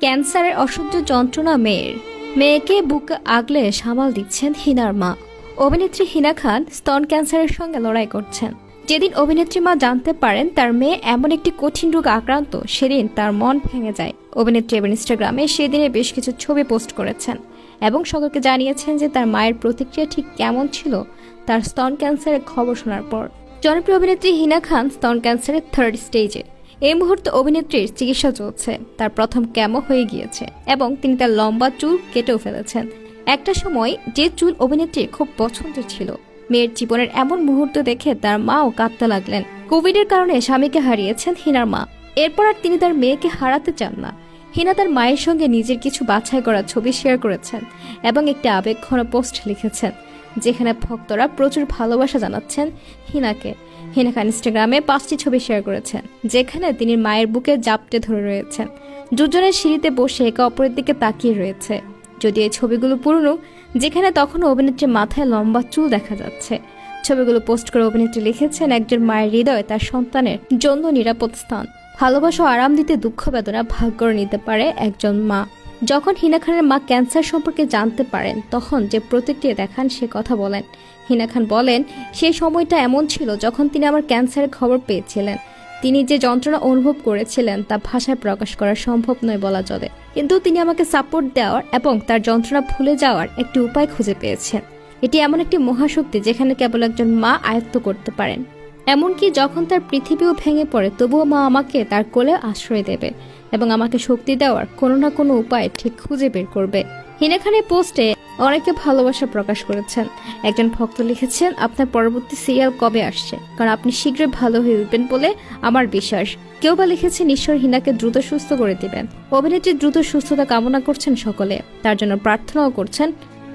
ক্যান্সারের অসহ্য যন্ত্রণা মেয়েকে বুকে আগলে সামাল দিচ্ছেন হিনার মা। অভিনেত্রী হিনা খান স্তন ক্যান্সারের সঙ্গে লড়াই করছেন। যেদিন অভিনেত্রী মা জানতে পারেন তার মেয়ে এমন একটি কঠিন রোগে আক্রান্ত, সেদিন তার মন ভেঙে যায়। অভিনেত্রী এবার ইনস্টাগ্রামে সেদিনে বেশ কিছু ছবি পোস্ট করেছেন এবং সকলকে জানিয়েছেন যে তার মায়ের প্রতিক্রিয়া ঠিক কেমন ছিল তার স্তন ক্যান্সারের খবর শোনার পর। জনপ্রিয় অভিনেত্রী হিনা খান স্তন ক্যান্সারের 3rd স্টেজে। এই মুহূর্তে অভিনেত্রীর চিকিৎসা চলছে। তার প্রথম কেমো হয়ে গিয়েছে এবং তিনি তার লম্বা চুল কেটেও ফেলেছেন। একটা সময় যে চুল অভিনেত্রীর খুব পছন্দের ছিল। মেয়ের জীবনের এমন মুহূর্ত দেখে তার মাও কাঁদতে লাগলেন। কোভিডের কারণে স্বামীকে হারিয়েছেন হিনার মা। এরপর আর তিনি তার মেয়েকে হারাতে চান না। হিনা তার মায়ের সঙ্গে নিজের কিছু বাছাই করা ছবি শেয়ার করেছেন এবং একটি আবেগঘন পোস্ট লিখেছেন, যেখানে ভক্তরা প্রচুর ভালোবাসা জানাচ্ছেন হিনাকে। হিনা খান ইনস্টাগ্রামে 5টি ছবি শেয়ার করেছেন, যেখানে তিনি মায়ের বুকে জাপটে ধরে রয়েছেন। দুজনের সিঁড়িতে বসে একে অপরের দিকে তাকিয়ে রয়েছে। যদি এই ছবিগুলো পুরনো, যেখানে তখনও অভিনেত্রীর মাথায় লম্বা চুল দেখা যাচ্ছে। ছবিগুলো পোস্ট করে অভিনেত্রী লিখেছেন, একজন মায়ের হৃদয় তার সন্তানের জন্য নিরাপদ স্থান। ভালোবাসা ও আরাম দিতে দুঃখ বেদনা ভাগ করে নিতে পারে একজন মা। যখন হিনা খানের মা ক্যান্সার সম্পর্কে জানতে পারেন, তখন যে প্রতিক্রিয়া দেখান সে কথা বলেন। হিনা খান বলেন, সেই সময়টা এমন ছিল যখন তিনি আমার ক্যান্সারের খবর পেয়েছিলেন। তিনি যে যন্ত্রণা অনুভব করেছিলেন তা ভাষায় প্রকাশ করা সম্ভব নয় বলা চলে, কিন্তু তিনি আমাকে সাপোর্ট দেওয়ার এবং তার যন্ত্রণা ভুলে যাওয়ার একটি উপায় খুঁজে পেয়েছেন। এটি এমন একটি মহাশক্তি যেখানে কেবল একজন মা আয়ত্ত করতে পারেন। এমনকি যখন তার পৃথিবীও ভেঙে পড়ে, তবুও মা আমাকে তার কোলে আশ্রয় দেবে এবং আমাকে শক্তি দেওয়ার কোনো না কোনো উপায় ঠিক খুঁজে বের করবে। হিনা খানের পোস্টে অনেকে ভালোবাসা প্রকাশ করেছেন। একজন ভক্ত লিখেছেন, আপনার পরবর্তী সিরিয়াল কবে আসছে, কারণ আপনি শীঘ্রই ভালো হয়ে উঠবেন বলে আমার বিশ্বাস। কেউ বা লিখেছেন, ঈশ্বর হিনাকে দ্রুত সুস্থ করে দিবেন। অভিনেত্রীর দ্রুত সুস্থতা কামনা করছেন সকলে, তার জন্য প্রার্থনাও করছেন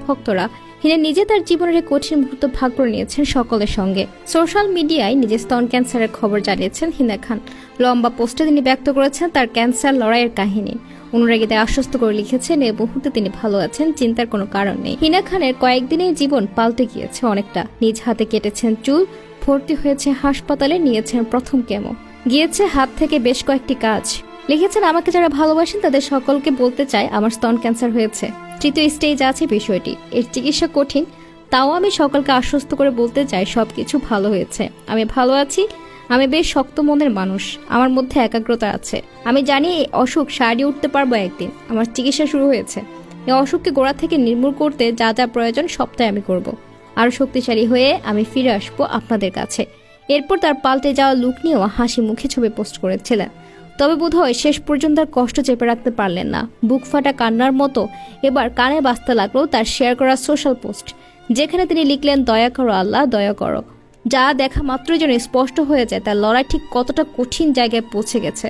ভক্তরা। হিনা নিজে তার জীবনের কঠিন মুহূর্ত ভাগ করে নিয়েছেন সকলের সঙ্গে। সোশ্যাল মিডিয়ায় নিজের স্তন ক্যান্সারের খবর জানিয়েছেন হিনা খান। লম্বা পোস্টে তিনি ব্যক্ত করেছেন তার ক্যান্সার লড়াইয়ের কাহিনী। অনুরাগীদের আশ্বস্ত করে লিখেছেন, এই মুহূর্তে তিনি ভালো আছেন, চিন্তার কোনো কারণ নেই। হিনা খানের কয়েকদিনেই জীবন পাল্টে গিয়েছে অনেকটা। নিজ হাতে কেটেছেন চুল, ভর্তি হয়েছে হাসপাতালে, নিয়েছেন প্রথম কেমো, গিয়েছে হাত থেকে বেশ কয়েকটি কাজ। লিখেছেন, আমাকে যারা ভালোবাসেন তাদের সকলকে বলতে চাই আমার স্তন ক্যান্সার হয়েছে। 3য় স্টেজ আছে বিষয়টি, এর চিকিৎসা কঠিন, তাও আমি সকলকে আশ্বস্ত করে বলতে চাই সবকিছু ভালো হয়েছে। আমি ভালো আছি। আমি বেশ শক্ত মনের মানুষ, আমার মধ্যে একাগ্রতা আছে। আমি জানি এই অসুখ সারিয়ে উঠতে পারবো একদিন। আমার চিকিৎসা শুরু হয়েছে। এই অসুখকে গোড়া থেকে নির্মূল করতে যা যা প্রয়োজন সবটাই আমি করব। আরও শক্তিশালী হয়ে আমি ফিরে আসবো আপনাদের কাছে। এরপর তার পাল্টে যাওয়া লুক নিয়েও হাসি মুখে ছবি পোস্ট করেছিলেন। তবে বোধহয় শেষ পর্যন্ত আর কষ্ট চেপে রাখতে পারলেন না। বুক ফাটা কান্নার মতো এবার কানে বাজতে লাগলো তার শেয়ার করা সোশ্যাল পোস্ট, যেখানে তিনি লিখলেন, দয়া করো আল্লাহ, দয়া করো। যা দেখা মাত্রই যেন স্পষ্ট হয়ে যায় তার লড়াই ঠিক কতটা কঠিন জায়গায় পৌঁছে গেছে।